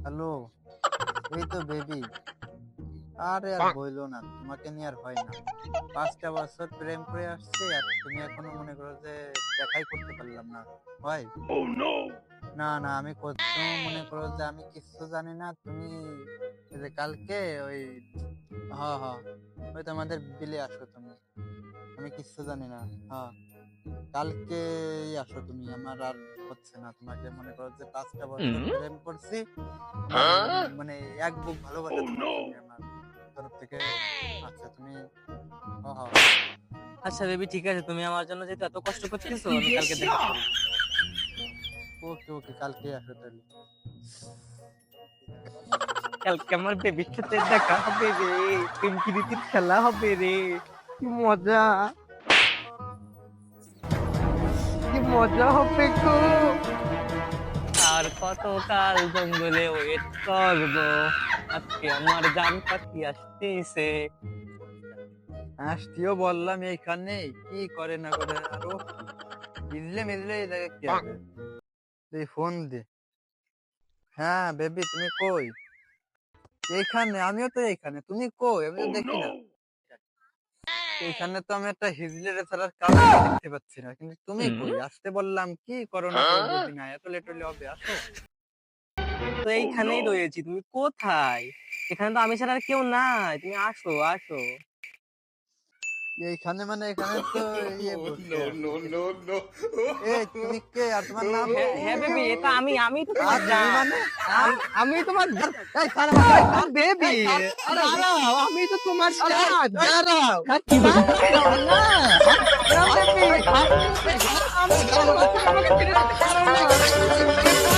Hello, এই তো baby. আরে আর বইলো না, তোমাকে নিয়ে আর হয় না। 5টা বছর প্রেম করে আসছি আর তুমি এখনো মনে করো যে দেখাই করতে পারলাম না। হয়? না না, আমি কোথাও মনে করো যে আমি কিচ্ছু জানি না। তুমি এই যে কালকে ওই হ ওই তোমাদের বিলে আসো তুমি। আমি কিচ্ছু জানি না। হ্যাঁ, কালকেই আসো তুমি। আমার আর হচ্ছে না। তোমাকে মনে করো যে 5টা বছর প্রেম করছি। আমার মানে এক বুক ভালোবাসা তোমার জন্য আমার তরফ থেকে আছে। তুমি হ হ আচ্ছা বেবি, ঠিক আছে, তুমি আমার জন্য যেহেতু এত কষ্ট করতেছো, আমি কালকে দেখা করবো। ওকে ওকে, কালকেই আসো তাহলে। কালকে আমার বেবির সাথে দেখা হবে রে, প্রেম প্রীতির খেলা হবে রে। কি মজা, কি মজা হবে গো। আর কতকাল জঙ্গলে ওয়েট করবো, আজকে আমার জান পাখি আসতেছে। আসতিও বললাম এইখানে, কি করে না করে আরো মিললে মিললে এই জায়গায় কি হবে। তুই ফোন দে। হ্যাঁ বেবি, তুমি কই? এইখানে, আমিও তো এইখানে। তুমি কই? আমি তো দেখি না। এইখানে তো আমি একটা হিজড়ে ছাড়ার কাউকে দেখতে পাচ্ছি না, কিন্তু তুমি কই? আসতে বললাম, কি করো না করো বুঝি না। এত লেট হলে হবে? আসো। তো এইখানেই রয়েছি, তুমি কোথায়? এখানে তো আমি ছাড়া আর কেউ নাই, তুমি আসো আসো। এইখানে মানে এখানে তো ইয়ে বসে আছে। no, no. এই তুমি কে আর তোমার নাম হ্যাঁ কি? হ্যাঁ বেবি, এটা আমি, আমি তো আর তোমার তুমি জান। মানে হ্যাঁ? আমি তোমার এই খারাপ ভাই, বেবি। এই দাঁড়াও, আমি তো তোমার জান। দাঁড়াও। কি দাঁড়াও না। বেবি, আমি তোমাকে ছেড়ে দিতে পারবো না।